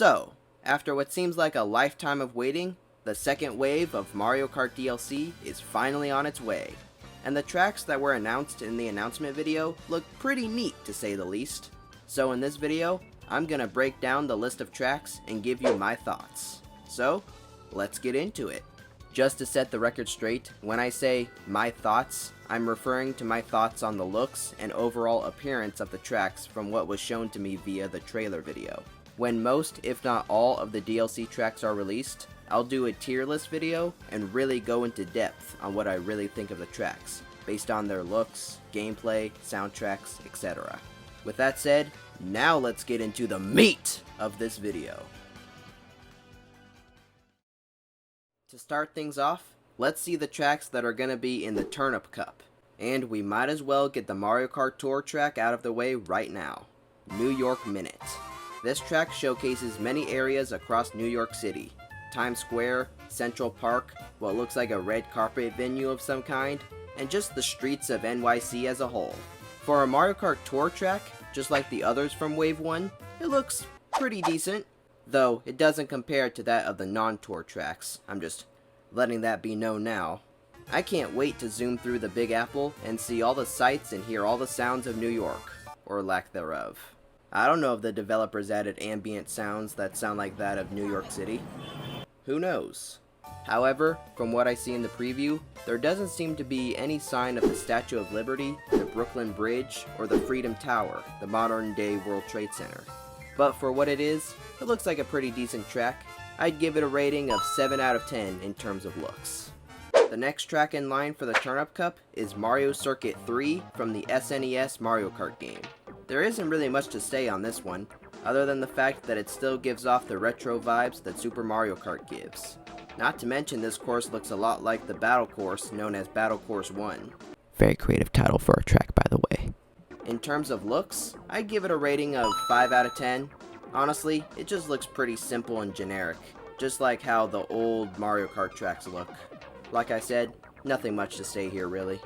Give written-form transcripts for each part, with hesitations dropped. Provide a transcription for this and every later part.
So, after what seems like a lifetime of waiting, the second wave of Mario Kart DLC is finally on its way. And the tracks that were announced in the announcement video look pretty neat to say the least. So in this video, I'm gonna break down the list of tracks and give you my thoughts. So, let's get into it. Just to set the record straight, when I say my thoughts, I'm referring to my thoughts on the looks and overall appearance of the tracks from what was shown to me via the trailer video. When most, if not all, of the DLC tracks are released, I'll do a tier list video and really go into depth on what I really think of the tracks, based on their looks, gameplay, soundtracks, etc. With that said, now let's get into the meat of this video. To start things off, let's see the tracks that are gonna be in the Turnip Cup. And we might as well get the Mario Kart Tour track out of the way right now. New York Minute. This track showcases many areas across New York City. Times Square, Central Park, what looks like a red carpet venue of some kind, and just the streets of NYC as a whole. For a Mario Kart Tour track, just like the others from Wave 1, it looks pretty decent. Though, it doesn't compare to that of the non-tour tracks. I'm just letting that be known now. I can't wait to zoom through the Big Apple and see all the sights and hear all the sounds of New York, or lack thereof. I don't know if the developers added ambient sounds that sound like that of New York City. Who knows? However, from what I see in the preview, there doesn't seem to be any sign of the Statue of Liberty, the Brooklyn Bridge, or the Freedom Tower, the modern-day World Trade Center. But for what it is, it looks like a pretty decent track. I'd give it a rating of 7 out of 10 in terms of looks. The next track in line for the Turnip Cup is Mario Circuit 3 from the SNES Mario Kart game. There isn't really much to say on this one, other than the fact that it still gives off the retro vibes that Super Mario Kart gives. Not to mention this course looks a lot like the battle course known as Battle Course 1. Very creative title for a track, by the way. In terms of looks, I'd give it a rating of 5 out of 10. Honestly, it just looks pretty simple and generic, just like how the old Mario Kart tracks look. Like I said, nothing much to say here really.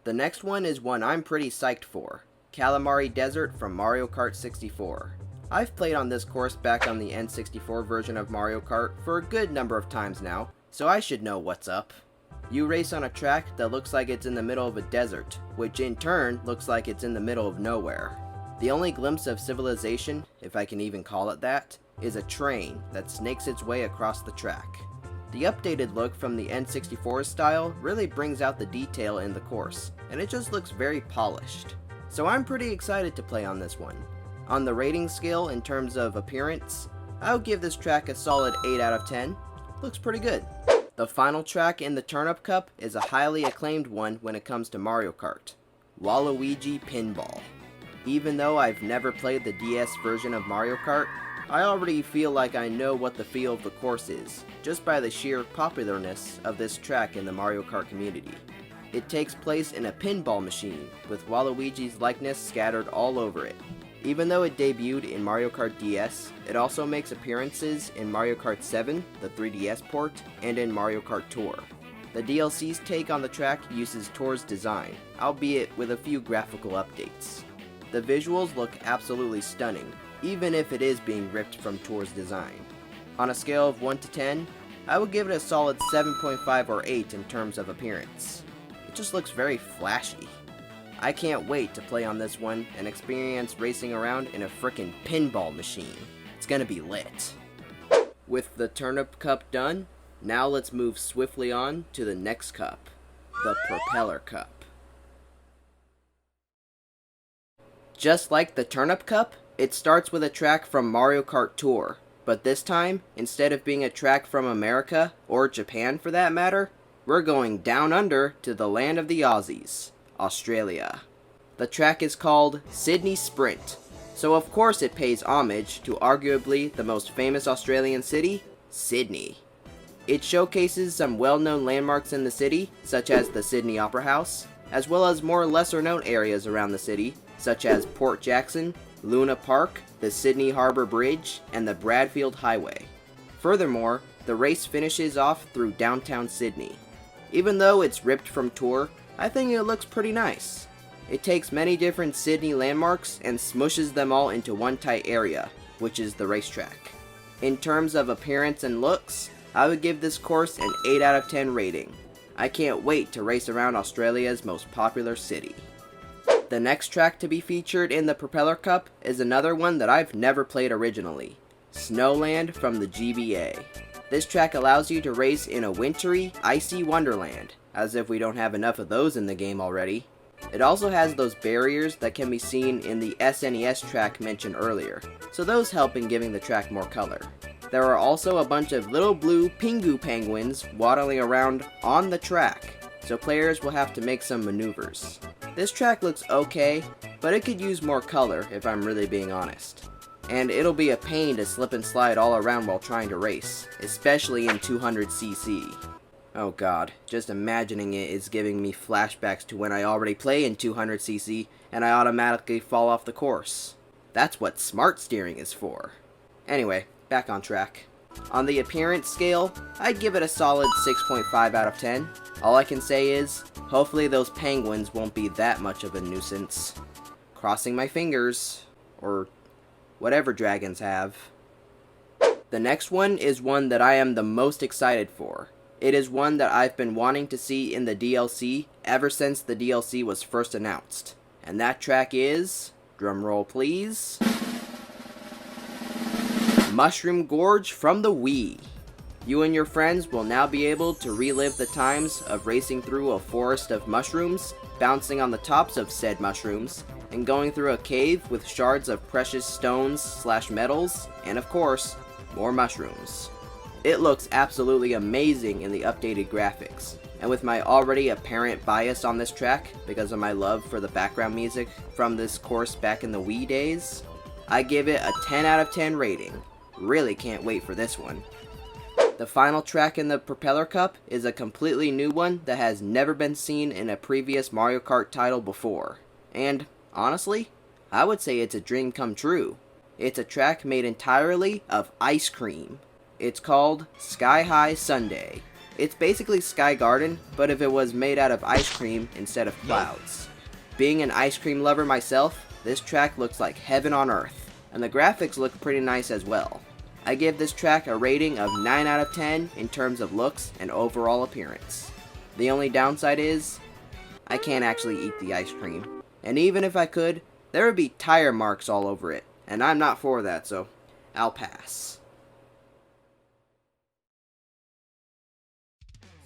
The next one is one I'm pretty psyched for, Calamari Desert from Mario Kart 64. I've played on this course back on the N64 version of Mario Kart for a good number of times now, so I should know what's up. You race on a track that looks like it's in the middle of a desert, which in turn looks like it's in the middle of nowhere. The only glimpse of civilization, if I can even call it that, is a train that snakes its way across the track. The updated look from the N64 style really brings out the detail in the course, and it just looks very polished. So I'm pretty excited to play on this one. On the rating scale in terms of appearance, I'll give this track a solid 8 out of 10. Looks pretty good. The final track in the Turnip Cup is a highly acclaimed one when it comes to Mario Kart, Waluigi Pinball. Even though I've never played the DS version of Mario Kart, I already feel like I know what the feel of the course is, just by the sheer popularness of this track in the Mario Kart community. It takes place in a pinball machine, with Waluigi's likeness scattered all over it. Even though it debuted in Mario Kart DS, it also makes appearances in Mario Kart 7, the 3DS port, and in Mario Kart Tour. The DLC's take on the track uses Tour's design, albeit with a few graphical updates. The visuals look absolutely stunning, even if it is being ripped from Tour's design. On a scale of 1 to 10, I would give it a solid 7.5 or 8 in terms of appearance. It just looks very flashy. I can't wait to play on this one and experience racing around in a frickin' pinball machine. It's gonna be lit. With the Turnip Cup done, now let's move swiftly on to the next cup, the Propeller Cup. Just like the Turnip Cup, it starts with a track from Mario Kart Tour, but this time, instead of being a track from America, or Japan for that matter, we're going down under to the land of the Aussies. Australia. The track is called Sydney Sprint, so of course it pays homage to arguably the most famous Australian city, Sydney. It showcases some well-known landmarks in the city, such as the Sydney Opera House, as well as more lesser-known areas around the city, such as Port Jackson, Luna Park, the Sydney Harbour Bridge, and the Bradfield Highway. Furthermore, the race finishes off through downtown Sydney. Even though it's ripped from Tour, I think it looks pretty nice. It takes many different Sydney landmarks and smushes them all into one tight area, which is the racetrack. In terms of appearance and looks, I would give this course an 8 out of 10 rating. I can't wait to race around Australia's most popular city. The next track to be featured in the Propeller Cup is another one that I've never played originally, Snowland from the GBA. This track allows you to race in a wintry, icy wonderland, as if we don't have enough of those in the game already. It also has those barriers that can be seen in the SNES track mentioned earlier, so those help in giving the track more color. There are also a bunch of little blue Pingu penguins waddling around on the track, so players will have to make some maneuvers. This track looks okay, but it could use more color if I'm really being honest. And it'll be a pain to slip and slide all around while trying to race, especially in 200cc. Oh god, just imagining it is giving me flashbacks to when I already play in 200cc and I automatically fall off the course. That's what smart steering is for. Anyway, back on track. On the appearance scale, I'd give it a solid 6.5 out of 10. All I can say is, hopefully those penguins won't be that much of a nuisance. Crossing my fingers, or whatever dragons have. The next one is one that I am the most excited for. It is one that I've been wanting to see in the DLC ever since the DLC was first announced. And that track is, drumroll please, Mushroom Gorge from the Wii. You and your friends will now be able to relive the times of racing through a forest of mushrooms, bouncing on the tops of said mushrooms, and going through a cave with shards of precious stones/metals, and of course, more mushrooms. It looks absolutely amazing in the updated graphics, and with my already apparent bias on this track because of my love for the background music from this course back in the Wii days, I give it a 10 out of 10 rating. Really can't wait for this one. The final track in the Propeller Cup is a completely new one that has never been seen in a previous Mario Kart title before. And, honestly, I would say it's a dream come true. It's a track made entirely of ice cream. It's called Sky High Sundae. It's basically Sky Garden, but if it was made out of ice cream instead of clouds. Being an ice cream lover myself, this track looks like heaven on earth, and the graphics look pretty nice as well. I give this track a rating of 9 out of 10 in terms of looks and overall appearance. The only downside is, I can't actually eat the ice cream. And even if I could, there would be tire marks all over it, and I'm not for that, so I'll pass.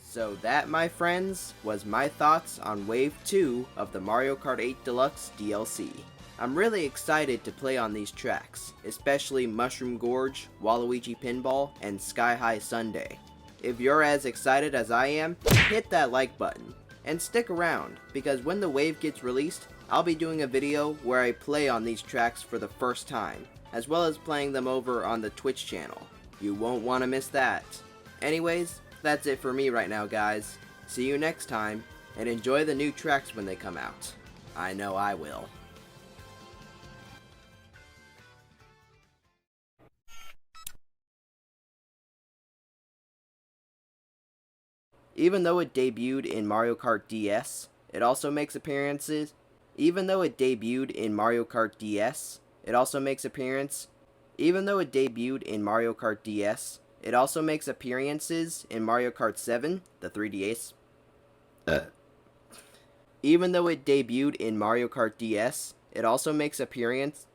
So that, my friends, was my thoughts on Wave 2 of the Mario Kart 8 Deluxe DLC. I'm really excited to play on these tracks, especially Mushroom Gorge, Waluigi Pinball, and Sky High Sundae. If you're as excited as I am, hit that like button. And stick around, because when the wave gets released, I'll be doing a video where I play on these tracks for the first time, as well as playing them over on the Twitch channel. You won't want to miss that. Anyways, that's it for me right now, guys. See you next time, and enjoy the new tracks when they come out. I know I will. Even though it debuted in Mario Kart DS, it also makes appearances. Even though it debuted in Mario Kart DS, it also makes appearances in Mario Kart 7, the 3DS. Even though it debuted in Mario Kart DS, it also makes appearance.